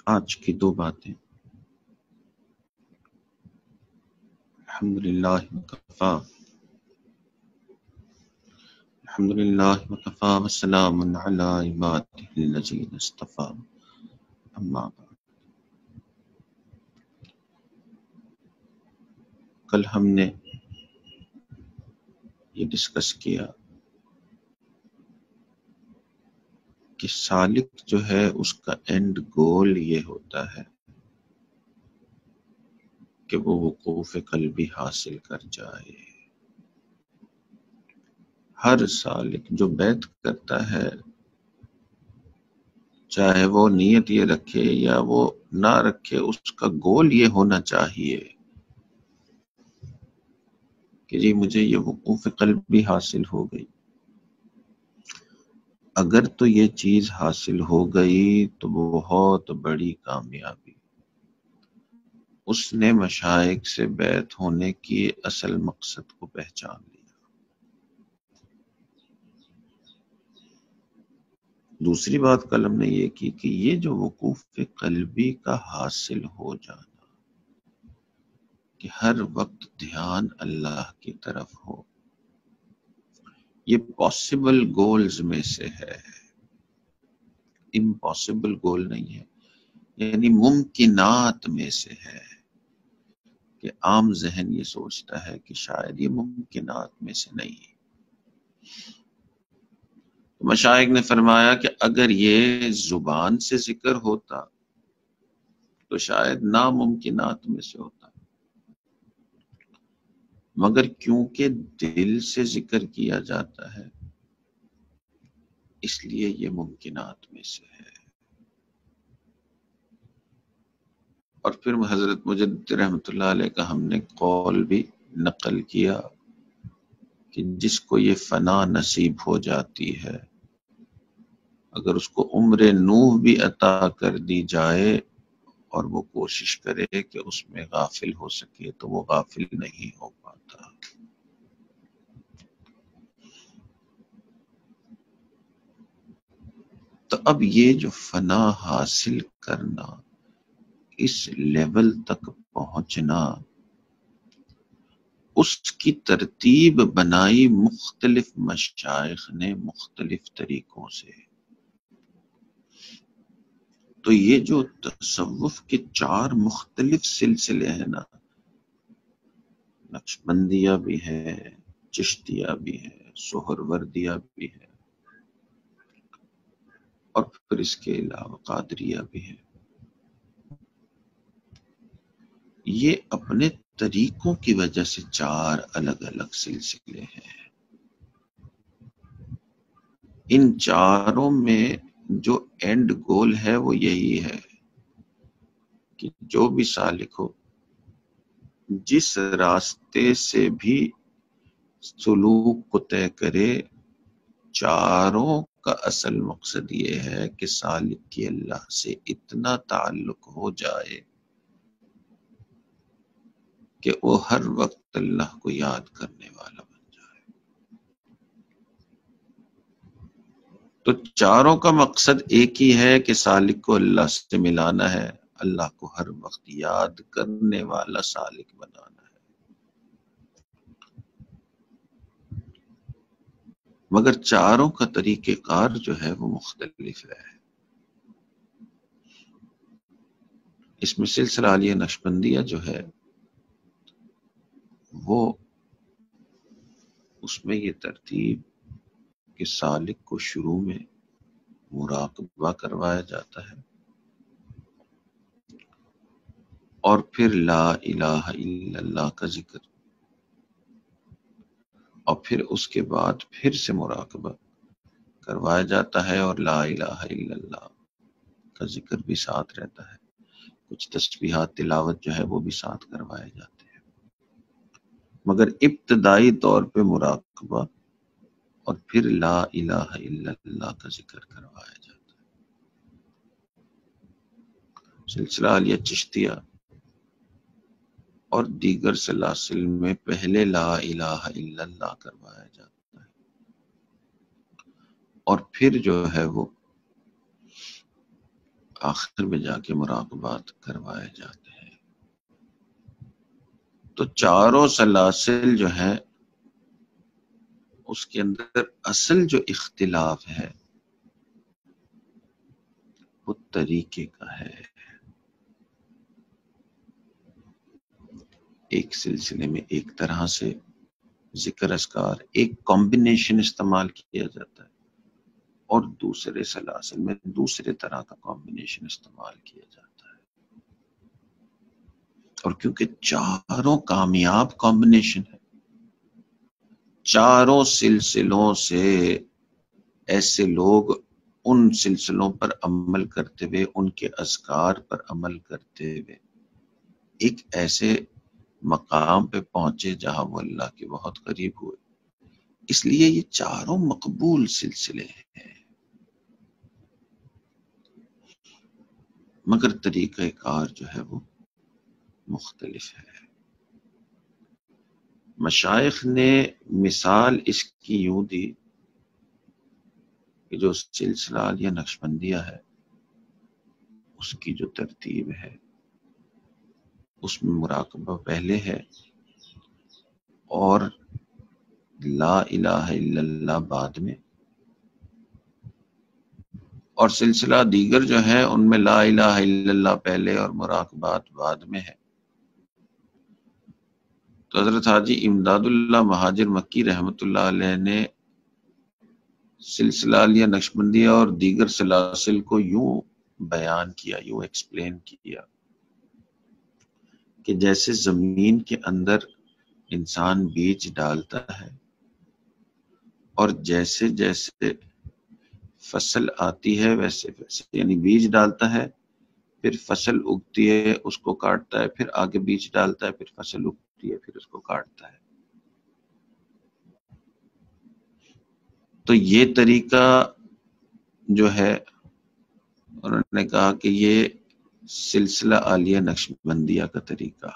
آج کی دو باتیں. الحمدللہ وکفا الحمدللہ وکفا وسلام علی عبادہ الذین اصطفی. اما بعد. کل ہم نے یہ ڈسکس کیا کہ سالک جو ہے اس کا اینڈ گول یہ ہوتا ہے کہ وہ وقوف قلبی حاصل کر جائے. ہر سالک جو بیعت کرتا ہے چاہے وہ نیت یہ رکھے یا وہ نہ رکھے، اس کا گول یہ ہونا چاہیے کہ جی مجھے یہ وقوف قلبی حاصل ہو گئی. اگر تو یہ چیز حاصل ہو گئی تو بہت بڑی کامیابی. اس نے مشائخ سے بیعت ہونے کی اصل مقصد کو پہچان لیا. دوسری بات کل ہم نے یہ کی کہ یہ جو وقوف قلبی کا حاصل ہو جانا کہ ہر وقت دھیان اللہ کی طرف ہو، یہ پاسبل گولز میں سے ہے، امپاسبل گول نہیں ہے. یعنی ممکنات میں سے ہے کہ عام ذہن یہ سوچتا ہے کہ شاید یہ ممکنات میں سے نہیں ہے. مشائخ نے فرمایا کہ اگر یہ زبان سے ذکر ہوتا تو شاید ناممکنات میں سے ہوتا، مگر کیونکہ دل سے ذکر کیا جاتا ہے اس لیے یہ ممکنات میں سے ہے. اور پھر حضرت مجدد رحمۃ اللہ علیہ کا ہم نے قول بھی نقل کیا کہ جس کو یہ فنا نصیب ہو جاتی ہے، اگر اس کو عمر نوح بھی عطا کر دی جائے اور وہ کوشش کرے کہ اس میں غافل ہو سکے تو وہ غافل نہیں ہو پاتا. تو اب یہ جو فنا حاصل کرنا، اس لیول تک پہنچنا، اس کی ترتیب بنائی مختلف مشائخ نے مختلف طریقوں سے. تو یہ جو تصوف کے 4 مختلف سلسلے ہیں نا، نقشبندیہ بھی ہے، چشتیہ بھی ہے، سہروردیہ بھی ہے، اور پھر اس کے علاوہ قادریہ بھی ہے، یہ اپنے طریقوں کی وجہ سے 4 الگ الگ سلسلے ہیں. ان چاروں میں جو اینڈ گول ہے وہ یہی ہے کہ جو بھی سالک ہو جس راستے سے بھی سلوک کو طے کرے، چاروں کا اصل مقصد یہ ہے کہ سالک کی اللہ سے اتنا تعلق ہو جائے کہ وہ ہر وقت اللہ کو یاد کرنے والا بن جائے. تو چاروں کا مقصد ایک ہی ہے کہ سالک کو اللہ سے ملانا ہے، اللہ کو ہر وقت یاد کرنے والا سالک بنانا ہے. مگر چاروں کا طریقہ کار جو ہے وہ مختلف ہے. اس میں سلسلہ عالیہ نقشبندیہ جو ہے وہ اس میں یہ ترتیب کہ سالک کو شروع میں مراقبہ کروایا جاتا ہے اور پھر لا الہ الا اللہ کا ذکر، اور پھر اس کے بعد پھر سے مراقبہ کروایا جاتا ہے اور لا الہ الا اللہ کا ذکر بھی ساتھ رہتا ہے. کچھ تسبیحات تلاوت جو ہے وہ بھی ساتھ کروائے جاتے ہیں، مگر ابتدائی طور پہ مراقبہ اور پھر لا الہ الا اللہ کا ذکر کروایا جاتا ہے. سلسلہ عالیہ چشتیہ اور دیگر سلاسل میں پہلے لا الہ الا اللہ کروایا جاتا ہے اور پھر جو ہے وہ آخر میں جا کے مراقبات کروائے جاتے ہیں۔ تو چاروں سلاسل جو ہے اس کے اندر اصل جو اختلاف ہے وہ طریقے کا ہے۔ ایک سلسلے میں ایک طرح سے ذکر اذکار ایک کمبینیشن استعمال کیا جاتا ہے، اور دوسرے سلاسل میں دوسرے طرح کا کمبینیشن استعمال کیا جاتا ہے۔ اور کیونکہ چاروں کامیاب کمبینیشن ہے، چاروں سلسلوں سے ایسے لوگ ان سلسلوں پر عمل کرتے ہوئے، ان کے اذکار پر عمل کرتے ہوئے ایک ایسے مقام پہ پہنچے جہاں وہ اللہ کے بہت قریب ہوئے، اس لیے یہ چاروں مقبول سلسلے ہیں، مگر طریقہ کار جو ہے وہ مختلف ہے۔ مشائخ نے مثال اس کی یوں دی کہ جو سلسلہ عالیہ نقشبندیہ ہے اس کی جو ترتیب ہے اس میں مراقبہ پہلے ہے اور لا الہ الا اللہ بعد میں، اور سلسلہ دیگر جو ہے ان میں لا الہ الا اللہ پہلے اور مراقبات بعد میں ہے۔ تو حضرت حاجی امداد اللہ مہاجر مکی رحمۃ اللہ علیہ نے سلسلہ عالیہ نقشبندیہ اور دیگر سلاسل کو یوں بیان کیا، یوں ایکسپلین کیا کہ جیسے زمین کے اندر انسان بیج ڈالتا ہے اور جیسے جیسے فصل آتی ہے ویسے ویسے، یعنی بیج ڈالتا ہے پھر فصل اگتی ہے اس کو کاٹتا ہے، پھر آگے بیج ڈالتا ہے پھر فصل اگتی ہے پھر اس کو کاٹتا ہے۔ تو یہ طریقہ جو ہے انہوں نے کہا کہ یہ سلسلہ عالیہ نقشبندیہ کا طریقہ،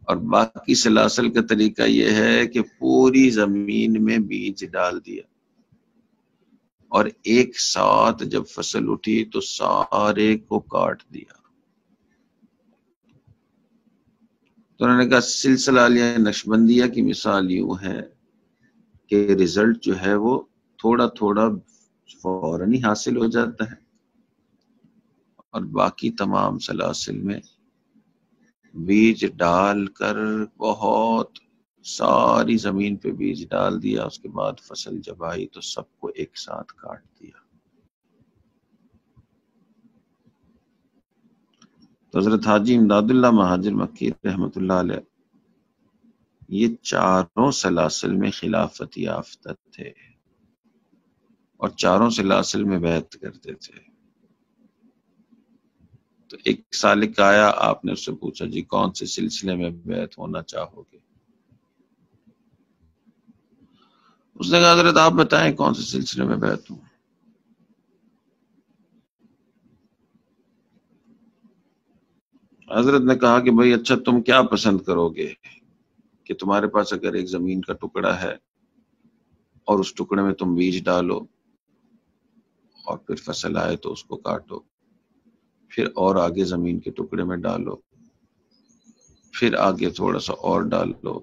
اور باقی سلاسل کا طریقہ یہ ہے کہ پوری زمین میں بیج ڈال دیا اور ایک ساتھ جب فصل اٹھی تو سارے کو کاٹ دیا۔ تو انہوں نے کہا سلسلہ عالیہ نقشبندیہ کی مثال یوں ہے کہ رزلٹ جو ہے وہ تھوڑا تھوڑا فوراً ہی حاصل ہو جاتا ہے، اور باقی تمام سلاسل میں بیج ڈال کر بہت ساری زمین پہ بیج ڈال دیا، اس کے بعد فصل جب آئی تو سب کو ایک ساتھ کاٹ دیا۔ تو حضرت حاجی امداد اللہ مہاجر مکی رحمۃ اللہ علیہ یہ چاروں سلاسل میں خلافت یافتہ تھے اور چاروں سلاسل میں بیعت کرتے تھے۔ تو ایک سالک آیا، آپ نے اس سے پوچھا جی کون سے سلسلے میں بیعت ہونا چاہو گے؟ اس نے کہا حضرت آپ بتائیں کون سے سلسلے میں بیعت ہوں۔ حضرت نے کہا کہ بھئی اچھا تم کیا پسند کرو گے کہ تمہارے پاس اگر ایک زمین کا ٹکڑا ہے اور اس ٹکڑے میں تم بیج ڈالو اور پھر فصل آئے تو اس کو کاٹو، پھر اور آگے زمین کے ٹکڑے میں ڈالو، پھر آگے تھوڑا سا اور ڈالو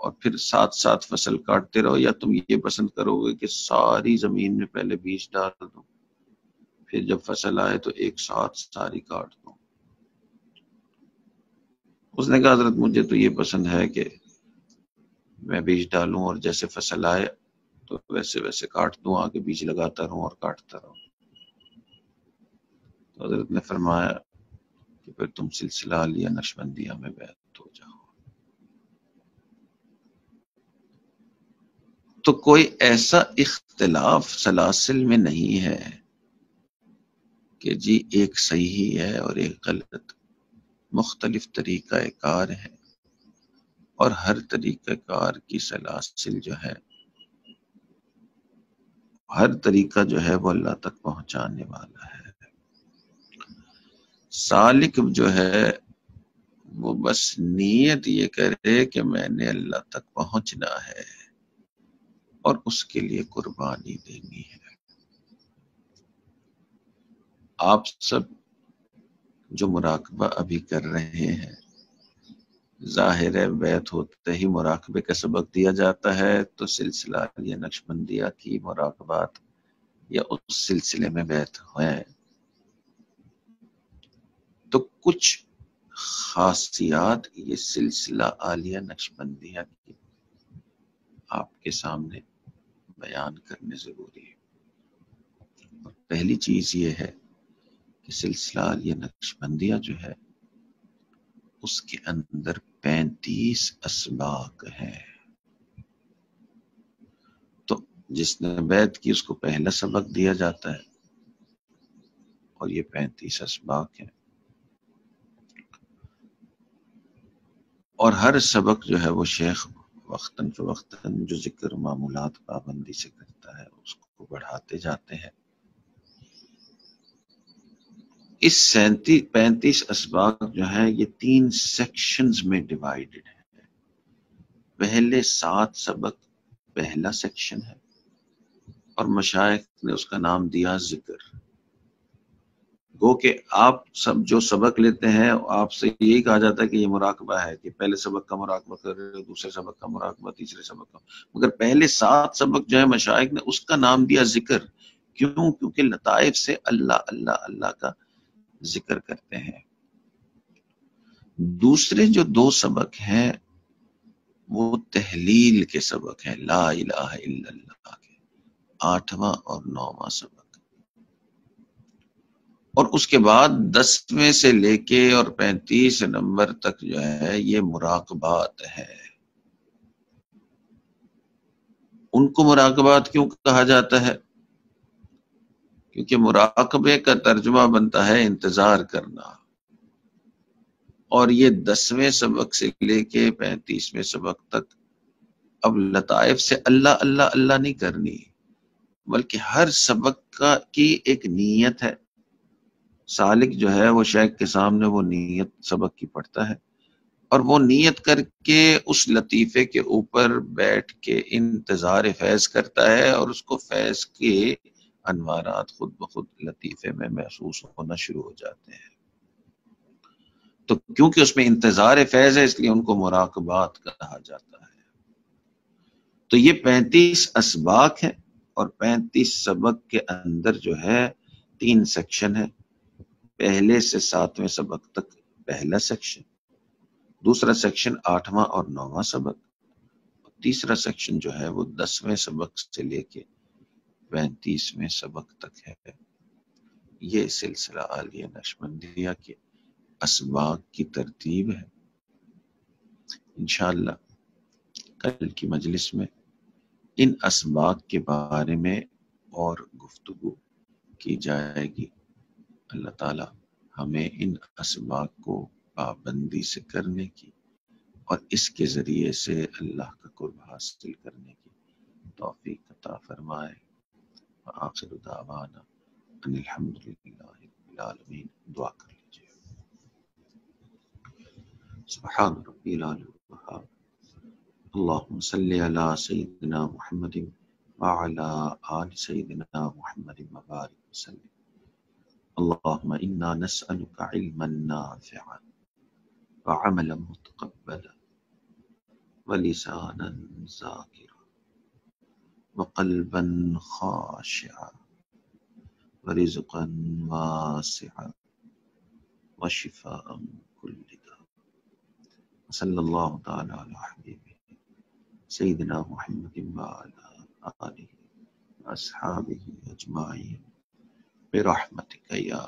اور پھر ساتھ ساتھ فصل کاٹتے رہو، یا تم یہ پسند کرو گے کہ ساری زمین میں پہلے بیج ڈال دو پھر جب فصل آئے تو ایک ساتھ ساری کاٹ دو؟ اس نے کہا حضرت مجھے تو یہ پسند ہے کہ میں بیج ڈالوں اور جیسے فصل آئے تو ویسے ویسے کاٹ دوں، آگے بیج لگاتا رہوں اور کاٹتا رہوں۔ تو حضرت نے فرمایا کہ پھر تم سلسلہ عالیہ نقشبندیہ میں بیعت ہو جاؤ۔ تو کوئی ایسا اختلاف سلاسل میں نہیں ہے کہ جی ایک صحیح ہے اور ایک غلط، مختلف طریقہ کار ہے، اور ہر طریقہ کار کی سلاسل جو ہے، ہر طریقہ جو ہے وہ اللہ تک پہنچانے والا ہے۔ سالک جو ہے وہ بس نیت یہ کرے کہ میں نے اللہ تک پہنچنا ہے اور اس کے لیے قربانی دینی ہے۔ آپ سب جو مراقبہ ابھی کر رہے ہیں، ظاہر ہے بیت ہوتے ہی مراقبے کا سبق دیا جاتا ہے، تو سلسلہ یہ نقشبندیہ کی مراقبات یا اس سلسلے میں بیت ہے، تو کچھ خاصیات یہ سلسلہ عالیہ نقشبندیہ کی آپ کے سامنے بیان کرنے ضروری ہے۔ اور پہلی چیز یہ ہے کہ سلسلہ عالیہ نقشبندیہ جو ہے اس کے اندر 35 اسباق ہیں۔ تو جس نے بیعت کی اس کو پہلا سبق دیا جاتا ہے اور یہ 35 اسباق ہیں، اور ہر سبق جو ہے وہ شیخ وقتاً فوقتاً جو ذکر معمولات پابندی سے کرتا ہے اس کو بڑھاتے جاتے ہیں۔ اس 35 اسباق جو ہیں یہ 3 سیکشنز میں ڈیوائیڈڈ ہیں۔ پہلے 7 سبق پہلا سیکشن ہے، اور مشائخ نے اس کا نام دیا ذکر۔ گو کہ آپ سب جو سبق لیتے ہیں آپ سے یہی کہا جاتا ہے کہ یہ مراقبہ ہے، کہ پہلے سبق کا مراقبہ کر رہے ہو، دوسرے سبق کا مراقبہ، تیسرے سبق کا، مگر پہلے 7 سبق جو ہے مشائخ نے اس کا نام دیا ذکر۔ کیوں؟ کیونکہ لطائف سے اللہ اللہ اللہ کا ذکر کرتے ہیں۔ دوسرے جو 2 سبق ہیں وہ تحلیل کے سبق ہیں، لا الہ الا اللہ کے، 8واں اور 9واں سبق۔ اور اس کے بعد 10ویں سے لے کے اور 35 نمبر تک جو ہے یہ مراقبات ہے۔ ان کو مراقبات کیوں کہا جاتا ہے؟ کیونکہ مراقبے کا ترجمہ بنتا ہے انتظار کرنا، اور یہ 10ویں سبق سے لے کے 35ویں سبق تک اب لطائف سے اللہ اللہ اللہ نہیں کرنی، بلکہ ہر سبق کی ایک نیت ہے۔ سالک جو ہے وہ شیخ کے سامنے وہ نیت سبق کی پڑھتا ہے، اور وہ نیت کر کے اس لطیفے کے اوپر بیٹھ کے انتظار فیض کرتا ہے، اور اس کو فیض کے انوارات خود بخود لطیفے میں محسوس ہونا شروع ہو جاتے ہیں۔ تو کیونکہ اس میں انتظار فیض ہے اس لیے ان کو مراقبات کہا جاتا ہے۔ تو یہ 35 اسباق ہیں، اور 35 سبق کے اندر جو ہے 3 سیکشن ہے۔ پہلے سے 7ویں سبق تک پہلا سیکشن، دوسرا سیکشن 8واں اور 9واں سبق، تیسرا سیکشن جو ہے وہ 10ویں سبق سے لے کے 35ویں سبق تک ہے۔ یہ سلسلہ عالیہ نقشبندیہ کے اسباق کی ترتیب ہے۔ انشاءاللہ کل کی مجلس میں ان اسباق کے بارے میں اور گفتگو کی جائے گی۔ اللہ تعالی ہمیں ان اسباق کو پابندی سے کرنے کی اور اس کے ذریعے سے اللہ کا قرب حاصل کرنے کی توفیق عطا فرمائے۔ وآخر دعوانا ان الحمدللہ رب العالمین۔ دعا کر لیجیے۔ سبحان ربی العلی الوہاب، اللہم صلی علی سیدنا محمد وعلی آل سیدنا محمد وبارک وسلم۔ اللہم انا نسألک علما نافعا وعملا متقبلا ولسانا ذاکرا وقلبا خاشعا ورزقا واسعا وشفاء من كل داء، صلی اللہ تعالی علی حبیبہ سیدنا محمد وعلی آلہ واصحابہ اجمعین برحمتک یا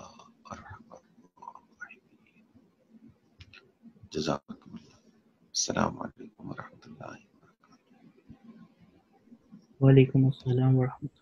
ارحم الراحمین۔ جزاکم اللہ۔ السلام علیکم ورحمۃ اللہ وبرکاتہ۔ وعلیکم السلام ورحمۃ اللہ۔